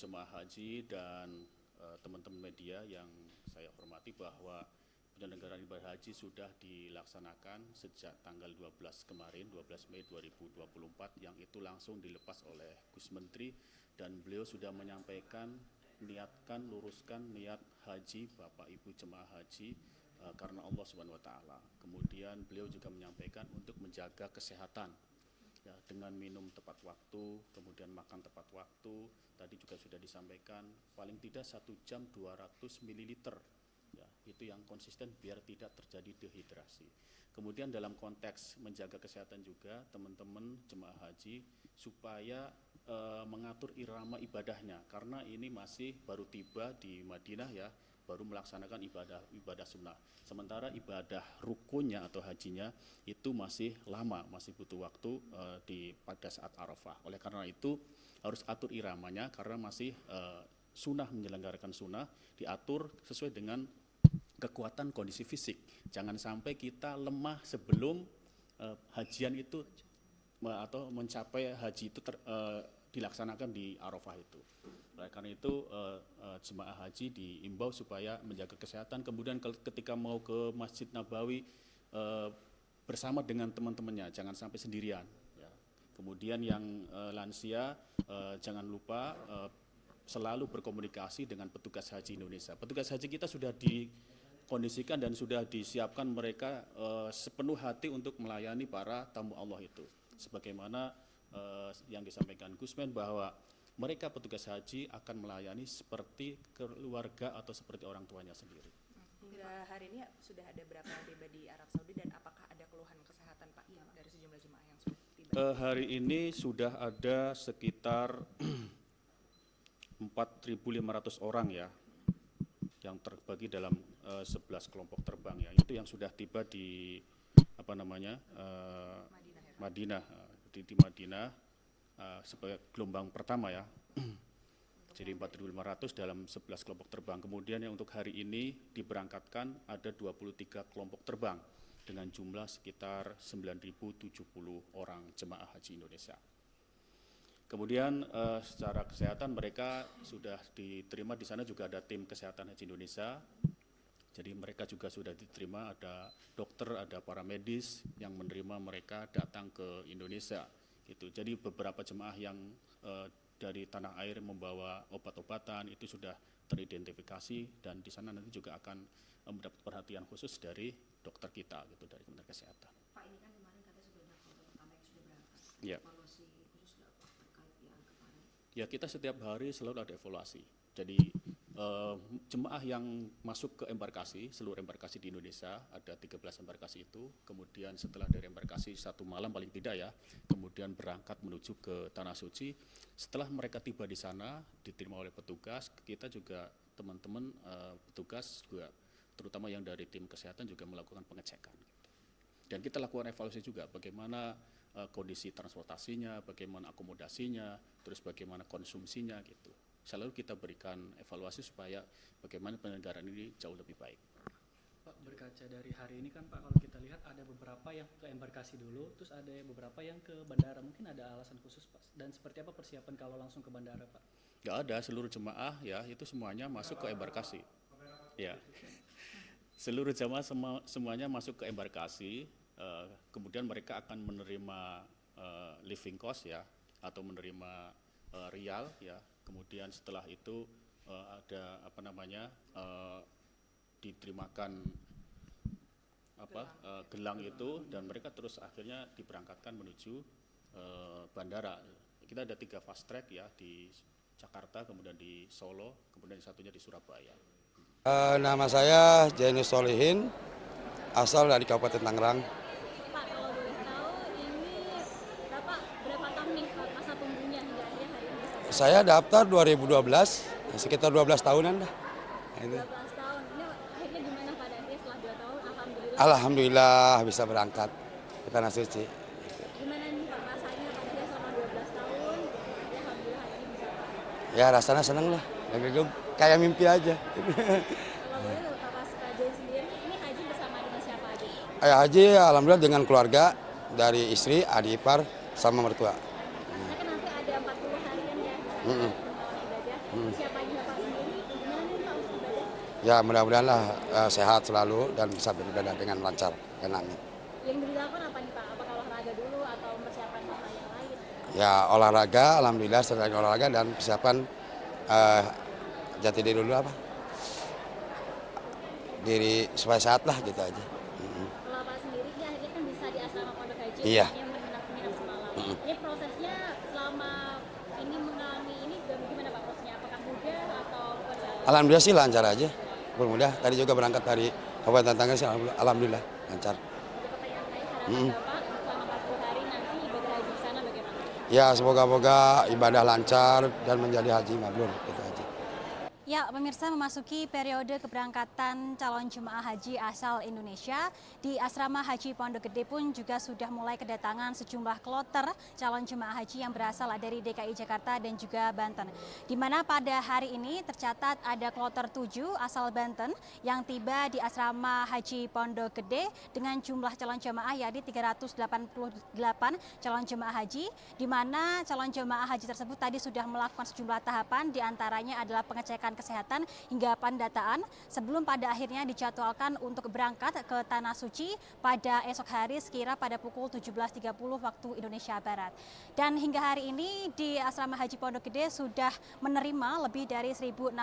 jemaah haji dan teman-teman media yang saya hormati bahwa penyelenggaraan ibadah haji sudah dilaksanakan sejak tanggal 12 kemarin, 12 Mei 2024, yang itu langsung dilepas oleh Gus Menteri, dan beliau sudah menyampaikan niatkan, luruskan niat haji Bapak Ibu jemaah haji karena Allah Subhanahu wa taala. Kemudian beliau juga menyampaikan untuk menjaga kesehatan ya, dengan minum tepat waktu, kemudian makan tepat waktu. Tadi juga sudah disampaikan paling tidak 1 jam 200 ml ya, itu yang konsisten biar tidak terjadi dehidrasi. Kemudian dalam konteks menjaga kesehatan juga teman-teman jemaah haji supaya mengatur irama ibadahnya, karena ini masih baru tiba di Madinah ya, baru melaksanakan ibadah sunnah. Sementara ibadah rukunnya atau hajinya itu masih lama, masih butuh waktu pada saat Arafah. Oleh karena itu harus atur iramanya, karena masih sunnah, menyelenggarakan sunnah, diatur sesuai dengan kekuatan kondisi fisik. Jangan sampai kita lemah sebelum hajian itu atau mencapai haji itu dilaksanakan di Arafah itu. Oleh karena itu jemaah haji diimbau supaya menjaga kesehatan. Kemudian ketika mau ke Masjid Nabawi bersama dengan teman-temannya, jangan sampai sendirian. Ya. Kemudian yang lansia jangan lupa selalu berkomunikasi dengan petugas haji Indonesia. Petugas haji kita sudah dikondisikan dan sudah disiapkan mereka sepenuh hati untuk melayani para tamu Allah itu. Sebagaimana yang disampaikan Gusmen bahwa mereka petugas haji akan melayani seperti keluarga atau seperti orang tuanya sendiri. Hingga hari ini sudah ada berapa yang tiba di Arab Saudi dan apakah ada keluhan kesehatan Pak dari sejumlah jemaah yang sudah tiba? Hari ini sudah ada sekitar 4.500 orang ya, yang terbagi dalam 11 kelompok terbang ya. Itu yang sudah tiba di Madinah, di Madinah sebagai gelombang pertama ya. Jadi 4.500 dalam 11 kelompok terbang. Kemudian yang untuk hari ini diberangkatkan ada 23 kelompok terbang dengan jumlah sekitar 9.070 orang jemaah haji Indonesia. Kemudian secara kesehatan mereka sudah diterima, di sana juga ada tim kesehatan haji Indonesia. Jadi mereka juga sudah diterima, ada dokter, ada para medis yang menerima mereka datang ke Indonesia. Gitu. Jadi beberapa jemaah yang dari tanah air membawa obat-obatan itu sudah teridentifikasi, dan di sana nanti juga akan mendapat perhatian khusus dari dokter kita, gitu, dari Kementerian Kesehatan. Pak, ini kan kemarin katanya sudah ada kelompok pertama yang sudah berangkat. Ya. Evaluasi khusus nggak Pak terkait yang kemarin? Ya, kita setiap hari selalu ada evaluasi. Jadi jemaah yang masuk ke embarkasi, seluruh embarkasi di Indonesia, ada 13 embarkasi itu, kemudian setelah dari embarkasi 1 malam paling tidak ya, kemudian berangkat menuju ke Tanah Suci. Setelah mereka tiba di sana, diterima oleh petugas, kita juga teman-teman petugas juga, terutama yang dari tim kesehatan juga melakukan pengecekan. Dan kita lakukan evaluasi juga bagaimana kondisi transportasinya, bagaimana akomodasinya, terus bagaimana konsumsinya gitu. Selalu kita berikan evaluasi supaya bagaimana penyelenggaraan ini jauh lebih baik. Pak, berkaca dari hari ini kan Pak, kalau kita lihat ada beberapa yang ke embarkasi dulu, terus ada beberapa yang ke bandara. Mungkin ada alasan khusus Pak? Dan seperti apa persiapan kalau langsung ke bandara Pak? Nggak ada, seluruh jemaah ya itu semuanya masuk ke embarkasi. Ya, seluruh jemaah semuanya masuk ke embarkasi. Kemudian mereka akan menerima living cost ya, atau menerima rial ya. Kemudian setelah itu ada diterimakan gelang itu, dan mereka terus akhirnya diberangkatkan menuju bandara. Kita ada 3 fast track ya, di Jakarta, kemudian di Solo, kemudian satunya di Surabaya. Nama saya Jainus Solihin, asal dari Kabupaten Tangerang. Pak, kalau boleh tahu ini berapa tahun nih masa tunggunya hingga akhirnya hari ini? Saya daftar 2012, sekitar 12 tahunan dah. Nah, 12 tahun, ini akhirnya gimana pada akhirnya setelah 2 tahun, alhamdulillah. Alhamdulillah bisa berangkat ke Tanah Suci. Gimana nih Pak rasanya pada akhirnya selama 12 tahun, akhirnya alhamdulillah hari ini bisa Pak. Ya rasanya seneng lah, kayak mimpi aja. Kalau boleh tahu Pak Jain sendiri, ini haji bersama dengan siapa aja? Haji alhamdulillah dengan keluarga, dari istri, adik ipar, sama mertua. Karena kan nanti ada 40 harian ya, misalnya ibadah. Persiapannya Bapak sendiri gimana nih Pak untuk ibadah? Ya mudah-mudahan lah sehat selalu dan bisa beribadah dengan lancar dan amin. Yang dilakukan apa nih Pak? Apakah olahraga dulu atau persiapan hal yang lain? Ya olahraga, alhamdulillah selain olahraga dan persiapan jati diri dulu apa? Diri supaya sehat lah gitu aja. Kalau Bapak sendiri ini akhirnya kan bisa di asrama Pondok Haji Iya. yang menginap semalam. Ini prosesnya selama ini mengalami ini gimana Pak prosesnya? Apakah mudah atau berjalan? Alhamdulillah sih lancar aja, mudah. Tadi juga berangkat dari Kabupaten Tangerang sih, alhamdulillah lancar. Untuk pertanyaan saya, harapan Bapak selama 40 hari nanti ibadah haji di sana bagaimana? Ya semoga-moga ibadah lancar dan menjadi haji mabrur gitu aja. Ya, pemirsa, memasuki periode keberangkatan calon jemaah haji asal Indonesia, di Asrama Haji Pondok Gede pun juga sudah mulai kedatangan sejumlah kloter calon jemaah haji yang berasal dari DKI Jakarta dan juga Banten. Di mana pada hari ini tercatat ada kloter 7 asal Banten yang tiba di Asrama Haji Pondok Gede dengan jumlah calon jemaah yakni 388 calon jemaah haji, di mana calon jemaah haji tersebut tadi sudah melakukan sejumlah tahapan, diantaranya adalah pengecekan kesehatan hingga pendataan sebelum pada akhirnya dijadwalkan untuk berangkat ke Tanah Suci pada esok hari sekira pada pukul 17.30 waktu Indonesia Barat. Dan hingga hari ini di Asrama Haji Pondok Gede sudah menerima lebih dari 1.600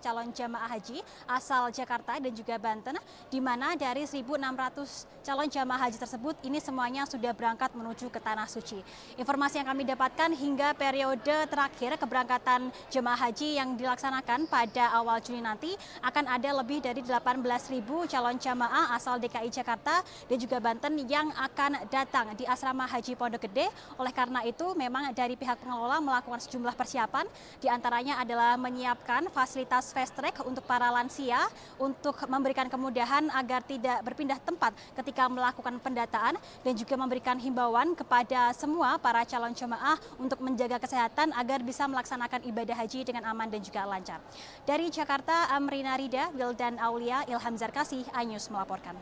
calon jamaah haji asal Jakarta dan juga Banten, di mana dari 1.600 calon jamaah haji tersebut ini semuanya sudah berangkat menuju ke Tanah Suci. Informasi yang kami dapatkan hingga periode terakhir keberangkatan jemaah haji yang dilaksanakan pada awal Juni nanti akan ada lebih dari 18.000 calon jamaah asal DKI Jakarta dan juga Banten yang akan datang di Asrama Haji Pondok Gede. Oleh karena itu memang dari pihak pengelola melakukan sejumlah persiapan, diantaranya adalah menyiapkan fasilitas fast track untuk para lansia untuk memberikan kemudahan agar tidak berpindah tempat ketika melakukan pendataan dan juga memberikan himbauan kepada semua para calon jemaah untuk menjaga kesehatan agar bisa melaksanakan ibadah haji dengan aman dan juga lancar. Dari Jakarta, Amrina Rida, Wildan Aulia, Ilham Zarkasih, iNews melaporkan.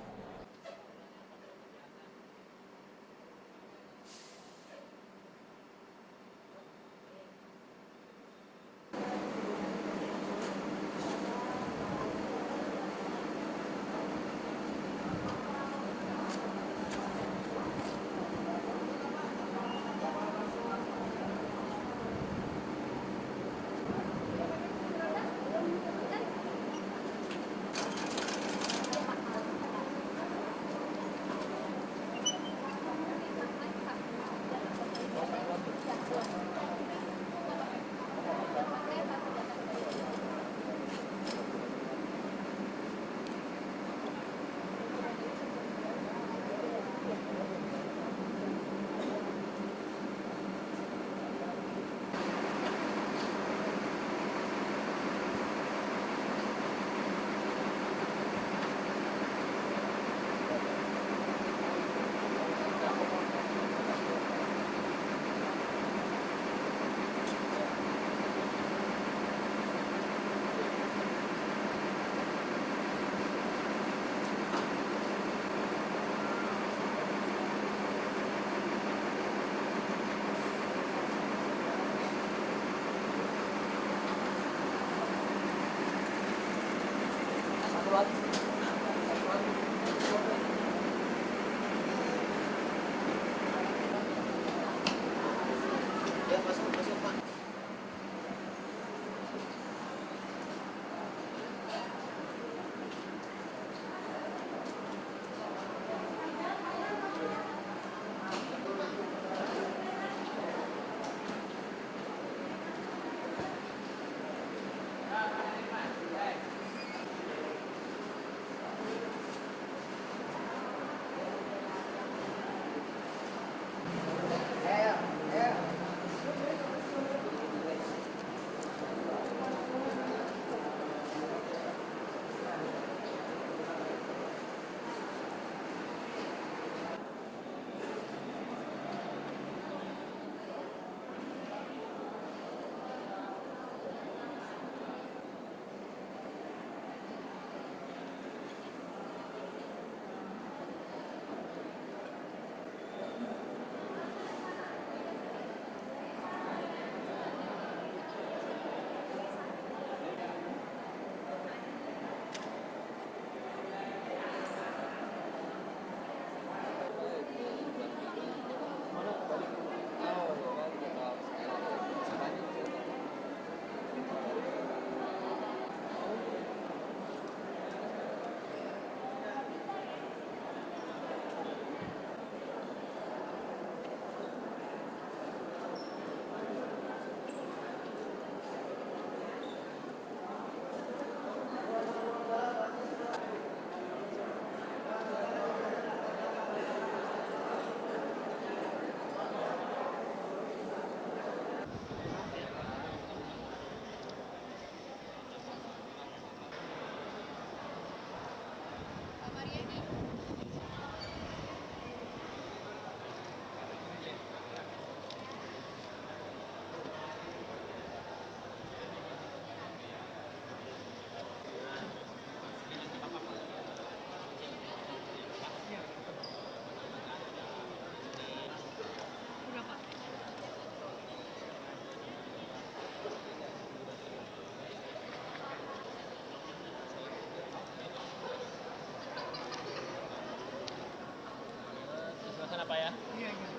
Pak ya. Iya, iya.